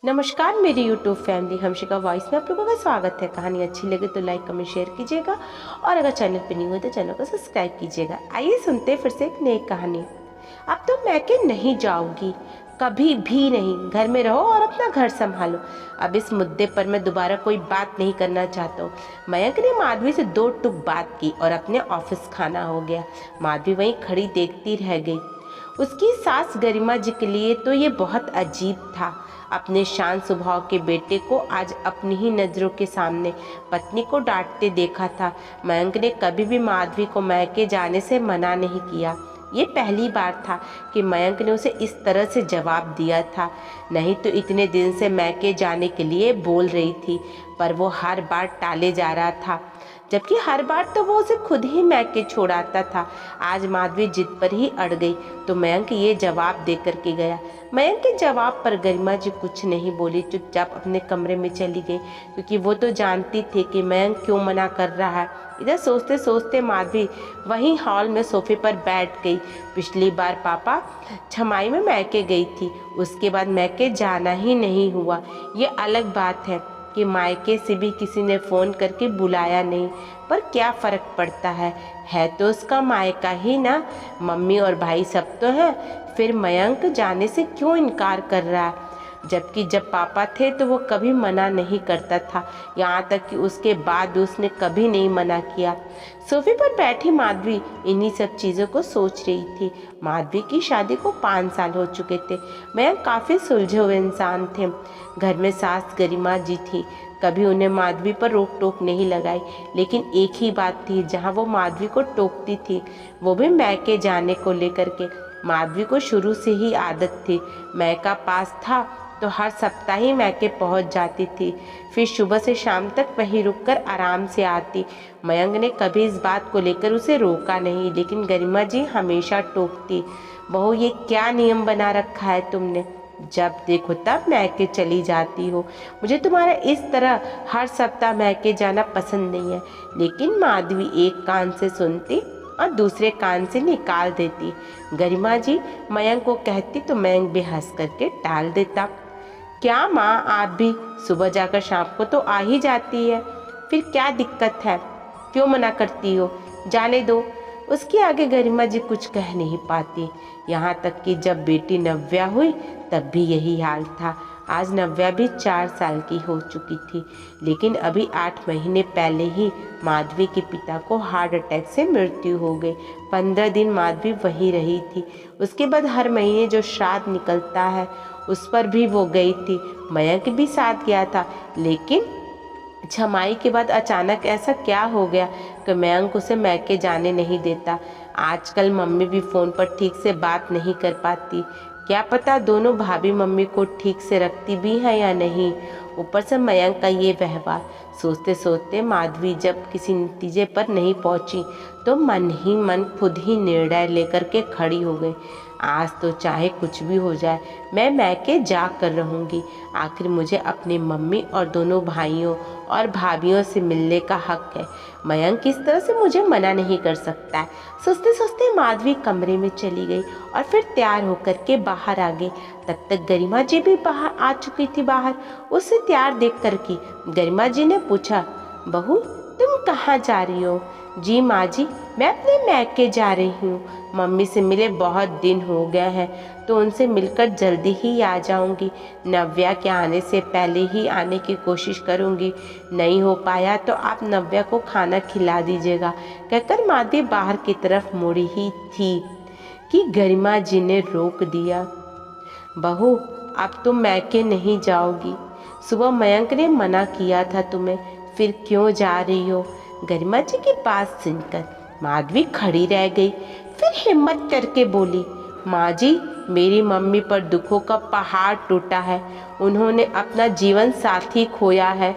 नमस्कार मेरी YouTube family, हमशिका voice में आप लोगों का स्वागत है। कहानी अच्छी लगे तो लाइक कमेंट शेयर कीजिएगा और अगर चैनल पर न्यू हो तो चैनल को सब्सक्राइब कीजिएगा। आइए सुनते हैं फिर से एक नई कहानी। अब तो मैके नहीं जाऊंगी, कभी भी नहीं। घर में रहो और अपना घर संभालो। अब इस मुद्दे पर मैं दोबारा कोई बात नहीं करना चाहता हूँ। मयंक ने माधवी से दो टुक बात की और अपने ऑफिस खाना हो गया। माधवी वहीं खड़ी देखती रह गई। उसकी सास गरिमा जी के लिए तो ये बहुत अजीब था। अपने शांत स्वभाव के बेटे को आज अपनी ही नज़रों के सामने पत्नी को डांटते देखा था। मयंक ने कभी भी माधवी को मैके जाने से मना नहीं किया। ये पहली बार था कि मयंक ने उसे इस तरह से जवाब दिया था। नहीं तो इतने दिन से मैके जाने के लिए बोल रही थी, पर वो हर बार टाले जा रहा था, जबकि हर बार तो वो उसे खुद ही मैके छोड़ाता था। आज माधवी जिद पर ही अड़ गई तो मयंक ये जवाब दे कर के गया। मयंक के जवाब पर गरिमा जी कुछ नहीं बोली, चुपचाप अपने कमरे में चली गई, क्योंकि वो तो जानती थी कि मयंक क्यों मना कर रहा है। इधर सोचते सोचते माधवी वहीं हॉल में सोफे पर बैठ गई। पिछली बार पापा छमाई में मैके गई थी, उसके बाद मैके जाना ही नहीं हुआ। ये अलग बात है कि मायके से भी किसी ने फ़ोन करके बुलाया नहीं, पर क्या फ़र्क पड़ता है तो उसका मायका ही ना। मम्मी और भाई सब तो हैं, फिर मयंक जाने से क्यों इनकार कर रहा है? जबकि जब पापा थे तो वो कभी मना नहीं करता था, यहाँ तक कि उसके बाद उसने कभी नहीं मना किया। सोफे पर बैठी माधवी इन्हीं सब चीज़ों को सोच रही थी। माधवी की शादी को 5 साल हो चुके थे। मयंक काफ़ी सुलझे हुए इंसान थे। घर में सास गरिमा जी थी, कभी उन्हें माधवी पर रोक टोक नहीं लगाई। लेकिन एक ही बात थी जहाँ वो माधवी को टोकती थी, वो भी मैके जाने को लेकर के। माधवी को शुरू से ही आदत थी, मैका पास था तो हर सप्ताह ही मैके पहुंच जाती थी, फिर सुबह से शाम तक वहीं रुककर आराम से आती। मयंक ने कभी इस बात को लेकर उसे रोका नहीं, लेकिन गरिमा जी हमेशा टोकती, बहू ये क्या नियम बना रखा है तुमने? जब देखो तब मैके चली जाती हो। मुझे तुम्हारा इस तरह हर सप्ताह मैके जाना पसंद नहीं है। लेकिन माधवी एक कान से सुनती और दूसरे कान से निकाल देती। गरिमा जी मयंक को कहती तो मयंक भी हंस करके टाल देता। क्या माँ, आप भी सुबह जाकर शाम को तो आ ही जाती है, फिर क्या दिक्कत है? क्यों मना करती हो? जाने दो। उसके आगे गरिमा जी कुछ कह नहीं पाती। यहाँ तक कि जब बेटी नव्या हुई तब भी यही हाल था। आज नव्या भी 4 साल की हो चुकी थी, लेकिन अभी 8 महीने पहले ही माधवी के पिता को हार्ट अटैक से मृत्यु हो गई। 15 दिन माधवी वहीं रही थी। उसके बाद हर महीने जो श्राद्ध निकलता है उस पर भी वो गई थी। मयंक भी साथ गया था, लेकिन छमाई के बाद अचानक ऐसा क्या हो गया कि मयंक उसे मैके जाने नहीं देता। आजकल मम्मी भी फ़ोन पर ठीक से बात नहीं कर पाती। क्या पता दोनों भाभी मम्मी को ठीक से रखती भी हैं या नहीं। ऊपर से मयंक का ये व्यवहार। सोचते सोचते माधवी जब किसी नतीजे पर नहीं पहुंची तो मन ही मन खुद ही निर्णय लेकर के खड़ी हो गई। आज तो चाहे कुछ भी हो जाए, मैं मैके जा कर रहूँगी। आखिर मुझे अपनी मम्मी और दोनों भाइयों और भाभियों से मिलने का हक है। मयंक किस तरह से मुझे मना नहीं कर सकता है। सोचते सोचते माधवी कमरे में चली गई और फिर तैयार होकर के बाहर आ गई। तब तक गरिमा जी भी बाहर आ चुकी थी। बाहर उसे तैयार देख कर के गरिमा जी ने पूछा, बहू तुम कहाँ जा रही हो? जी माँ जी, मैं अपने मैके जा रही हूँ। मम्मी से मिले बहुत दिन हो गए हैं, तो उनसे मिलकर जल्दी ही आ जाऊंगी। नव्या के आने से पहले ही आने की कोशिश करूंगी। नहीं हो पाया तो आप नव्या को खाना खिला दीजिएगा। कहकर माधवी बाहर की तरफ मुड़ी ही थी कि गरिमा जी ने रोक दिया। बहू अब तुम मैके नहीं जाओगी, सुबह मयंक ने मना किया था तुम्हें, फिर क्यों जा रही हो? गरिमा जी की बात सुनकर माधवी खड़ी रह गई, फिर हिम्मत करके बोली, माँ जी मेरी मम्मी पर दुखों का पहाड़ टूटा है। उन्होंने अपना जीवन साथी खोया है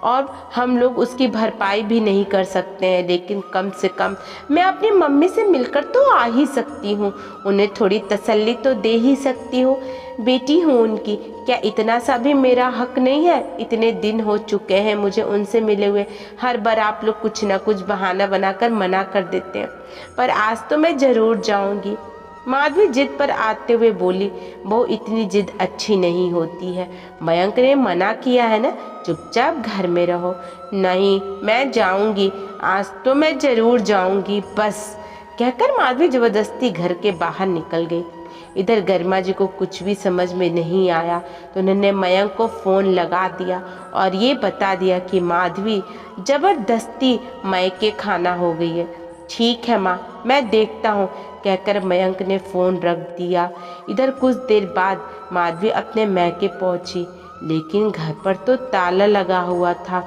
और हम लोग उसकी भरपाई भी नहीं कर सकते हैं, लेकिन कम से कम मैं अपनी मम्मी से मिलकर तो आ ही सकती हूँ। उन्हें थोड़ी तसल्ली तो दे ही सकती हूँ। बेटी हूँ उनकी, क्या इतना सा भी मेरा हक नहीं है? इतने दिन हो चुके हैं मुझे उनसे मिले हुए, हर बार आप लोग कुछ ना कुछ बहाना बनाकर मना कर देते हैं, पर आज तो मैं ज़रूर जाऊँगी। माधवी जिद पर आते हुए बोली, वो इतनी जिद अच्छी नहीं होती है। मयंक ने मना किया है ना, चुपचाप घर में रहो। नहीं, मैं जाऊंगी, आज तो मैं जरूर जाऊंगी बस, कहकर माधवी जबरदस्ती घर के बाहर निकल गई। इधर गरिमा जी को कुछ भी समझ में नहीं आया तो उन्होंने मयंक को फ़ोन लगा दिया और ये बता दिया कि माधवी जबरदस्ती मायके खाना हो गई है। ठीक है माँ, मैं देखता हूँ, कहकर मयंक ने फ़ोन रख दिया। इधर कुछ देर बाद माधवी अपने मैके पहुँची, लेकिन घर पर तो ताला लगा हुआ था।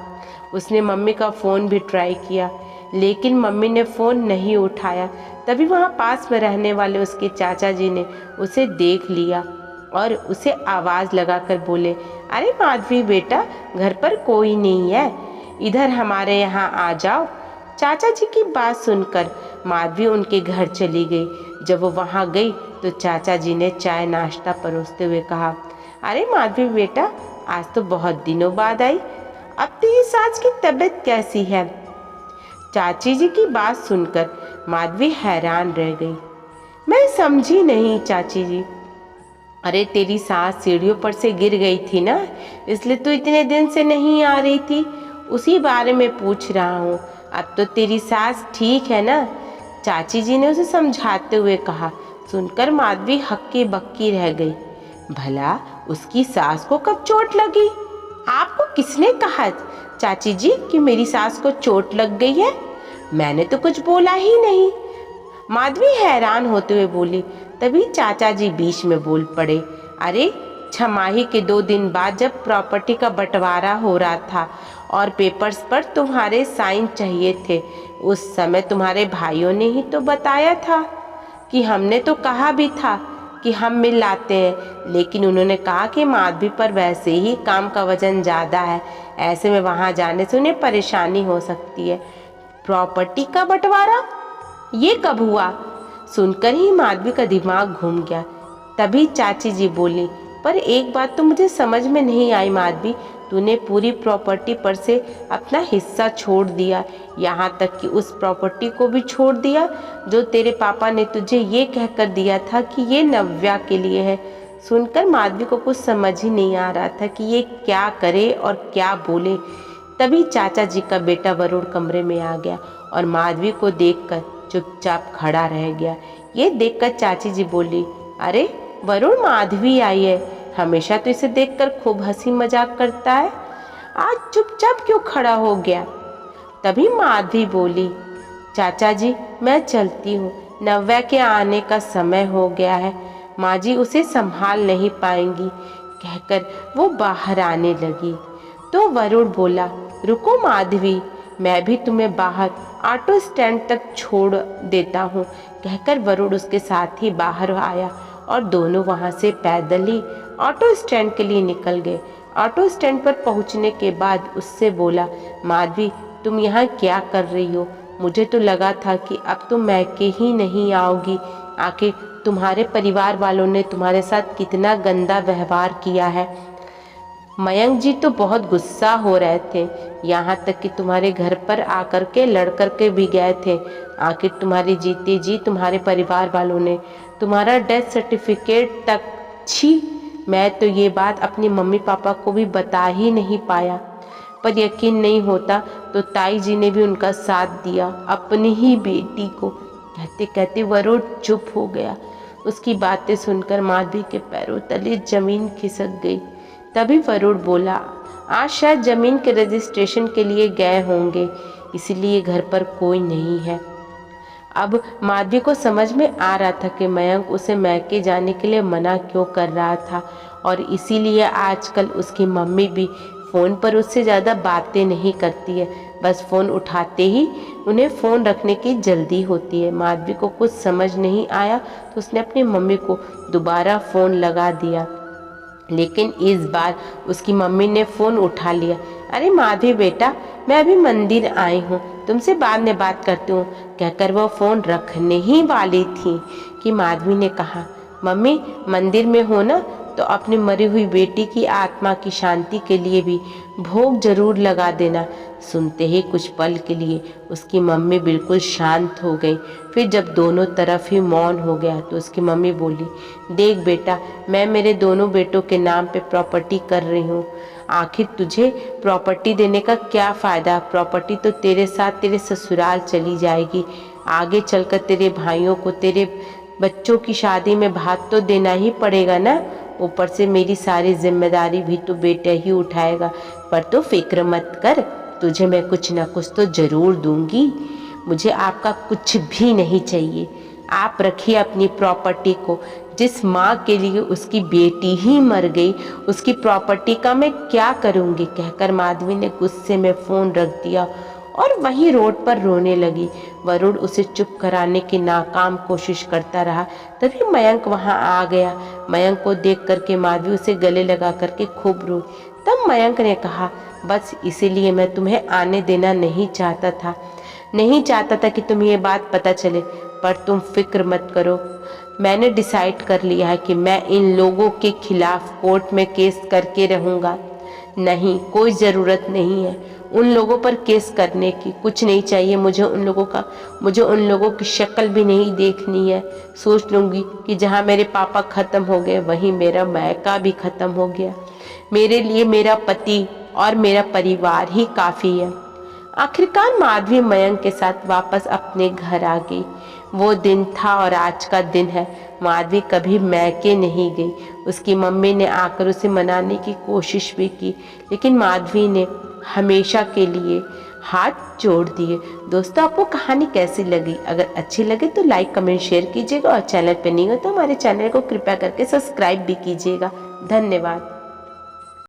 उसने मम्मी का फ़ोन भी ट्राई किया, लेकिन मम्मी ने फ़ोन नहीं उठाया। तभी वहाँ पास में रहने वाले उसके चाचा जी ने उसे देख लिया और उसे आवाज़ लगाकर बोले, अरे माधवी बेटा, घर पर कोई नहीं है, इधर हमारे यहाँ आ जाओ। चाचा जी की बात सुनकर माधवी उनके घर चली गई। जब वो वहाँ गई तो चाचा जी ने चाय नाश्ता परोसते हुए कहा, अरे माधवी बेटा, आज तो बहुत दिनों बाद आई, अब तेरी सास की तबीयत कैसी है? चाची जी की बात सुनकर माधवी हैरान रह गई। मैं समझी नहीं चाची जी। अरे तेरी सास सीढ़ियों पर से गिर गई थी ना, इसलिए तो इतने दिन से नहीं आ रही थी, उसी बारे में पूछ रहा हूँ। अब तो तेरी सास ठीक है ना? चाची जी ने उसे समझाते हुए कहा। सुनकर माधवी हक्की बक्की रह गई। भला उसकी सास को कब चोट लगी? आपको किसने कहा चाची जी कि मेरी सास को चोट लग गई है? मैंने तो कुछ बोला ही नहीं, माधवी हैरान होते हुए बोली। तभी चाचा जी बीच में बोल पड़े, अरे छमाही के 2 दिन बाद जब प्रॉपर्टी का बंटवारा हो रहा था और पेपर्स पर तुम्हारे साइन चाहिए थे, उस समय तुम्हारे भाइयों ने ही तो बताया था कि हमने तो कहा भी था कि हम मिल लाते हैं, लेकिन उन्होंने कहा कि माधवी पर वैसे ही काम का वजन ज़्यादा है, ऐसे में वहाँ जाने से उन्हें परेशानी हो सकती है। प्रॉपर्टी का बंटवारा ये कब हुआ? सुनकर ही माधवी का दिमाग घूम गया। तभी चाची जी बोली, पर एक बात तो मुझे समझ में नहीं आई माधवी, तूने पूरी प्रॉपर्टी पर से अपना हिस्सा छोड़ दिया, यहाँ तक कि उस प्रॉपर्टी को भी छोड़ दिया जो तेरे पापा ने तुझे ये कहकर दिया था कि ये नव्या के लिए है। सुनकर माधवी को कुछ समझ ही नहीं आ रहा था कि ये क्या करे और क्या बोले। तभी चाचा जी का बेटा वरुण कमरे में आ गया और माधवी को देखकर चुपचाप खड़ा रह गया। ये देखकर चाची जी बोली, अरे वरुण, माधवी आई है, हमेशा तो इसे देखकर खूब हंसी मजाक करता है, आज चुपचाप क्यों खड़ा हो गया? तभी माधवी बोली, चाचा जी मैं चलती हूँ, नव्या के आने का समय हो गया है, माँ जी उसे संभाल नहीं पाएंगी, कहकर वो बाहर आने लगी। तो वरुण बोला, रुको माधवी, मैं भी तुम्हें बाहर ऑटो स्टैंड तक छोड़ देता हूँ, कहकर वरुण उसके साथ ही बाहर आया और दोनों वहाँ से पैदल ही ऑटो स्टैंड के लिए निकल गए। ऑटो स्टैंड पर पहुँचने के बाद उससे बोला, माधवी तुम यहाँ क्या कर रही हो? मुझे तो लगा था कि अब तुम मैके ही नहीं आओगी, आखिर तुम्हारे परिवार वालों ने तुम्हारे साथ कितना गंदा व्यवहार किया है। मयंक जी तो बहुत गुस्सा हो रहे थे, यहाँ तक कि तुम्हारे घर पर आकर के लड़ कर के भी गए थे। आखिर तुम्हारी जीते जी तुम्हारे परिवार वालों ने तुम्हारा डेथ सर्टिफिकेट तक, छी, मैं तो ये बात अपनी मम्मी पापा को भी बता ही नहीं पाया, पर यकीन नहीं होता तो ताई जी ने भी उनका साथ दिया अपनी ही बेटी को। कहते कहते वरुण चुप हो गया। उसकी बातें सुनकर माधवी के पैरों तले जमीन खिसक गई। तभी वरुण बोला, आज शायद जमीन के रजिस्ट्रेशन के लिए गए होंगे, इसीलिए घर पर कोई नहीं है। अब माधवी को समझ में आ रहा था कि मयंक उसे मैके जाने के लिए मना क्यों कर रहा था, और इसीलिए आजकल उसकी मम्मी भी फ़ोन पर उससे ज़्यादा बातें नहीं करती है, बस फ़ोन उठाते ही उन्हें फ़ोन रखने की जल्दी होती है। माधवी को कुछ समझ नहीं आया तो उसने अपनी मम्मी को दोबारा फ़ोन लगा दिया, लेकिन इस बार उसकी मम्मी ने फ़ोन उठा लिया। अरे माधवी बेटा, मैं अभी मंदिर आई हूँ, तुमसे बाद में बात करती हूँ, कहकर वह फ़ोन रखने ही वाली थी कि माधवी ने कहा, मम्मी मंदिर में हो ना, तो अपनी मरी हुई बेटी की आत्मा की शांति के लिए भी भोग जरूर लगा देना। सुनते ही कुछ पल के लिए उसकी मम्मी बिल्कुल शांत हो गई। फिर जब दोनों तरफ ही मौन हो गया तो उसकी मम्मी बोली, देख बेटा, मैं मेरे दोनों बेटों के नाम पे प्रॉपर्टी कर रही हूँ। आखिर तुझे प्रॉपर्टी देने का क्या फ़ायदा? प्रॉपर्टी तो तेरे साथ तेरे ससुराल चली जाएगी। आगे चलकर तेरे भाइयों को, तेरे बच्चों की शादी में भात तो देना ही पड़ेगा ना। ऊपर से मेरी सारी जिम्मेदारी भी तो बेटा ही उठाएगा। पर तो फिक्र मत कर, तुझे मैं कुछ ना कुछ तो ज़रूर दूंगी। मुझे आपका कुछ भी नहीं चाहिए। आप रखिए अपनी प्रॉपर्टी को। जिस माँ के लिए उसकी बेटी ही मर गई, उसकी प्रॉपर्टी का मैं क्या करूँगी? कहकर माधवी ने गुस्से में फ़ोन रख दिया और वहीं रोड पर रोने लगी। वरुण उसे चुप कराने की नाकाम कोशिश करता रहा। तभी मयंक वहां आ गया। मयंक को देख करके माधवी उसे गले लगा करके खूब रोई। तब मयंक ने कहा, बस इसीलिए मैं तुम्हें आने देना नहीं चाहता था कि तुम्हें ये बात पता चले। पर तुम फिक्र मत करो, मैंने डिसाइड कर लिया है कि मैं इन लोगों के खिलाफ कोर्ट में केस करके रहूँगा। नहीं, कोई ज़रूरत नहीं है उन लोगों पर केस करने की। कुछ नहीं चाहिए मुझे उन लोगों की शक्ल भी नहीं देखनी है। सोच लूँगी कि जहाँ मेरे पापा ख़त्म हो गए वहीं मेरा मायका भी ख़त्म हो गया। मेरे लिए मेरा पति और मेरा परिवार ही काफ़ी है। आखिरकार माधवी मयंक के साथ वापस अपने घर आ गई। वो दिन था और आज का दिन है। माधवी कभी मैके नहीं गई। उसकी मम्मी ने आकर उसे मनाने की कोशिश भी की, लेकिन माधवी ने हमेशा के लिए हाथ जोड़ दिए। दोस्तों, आपको कहानी कैसी लगी? अगर अच्छी लगे तो लाइक, कमेंट, शेयर कीजिएगा और चैनल पर नहीं हो तो हमारे चैनल को कृपया करके सब्सक्राइब भी कीजिएगा। धन्यवाद।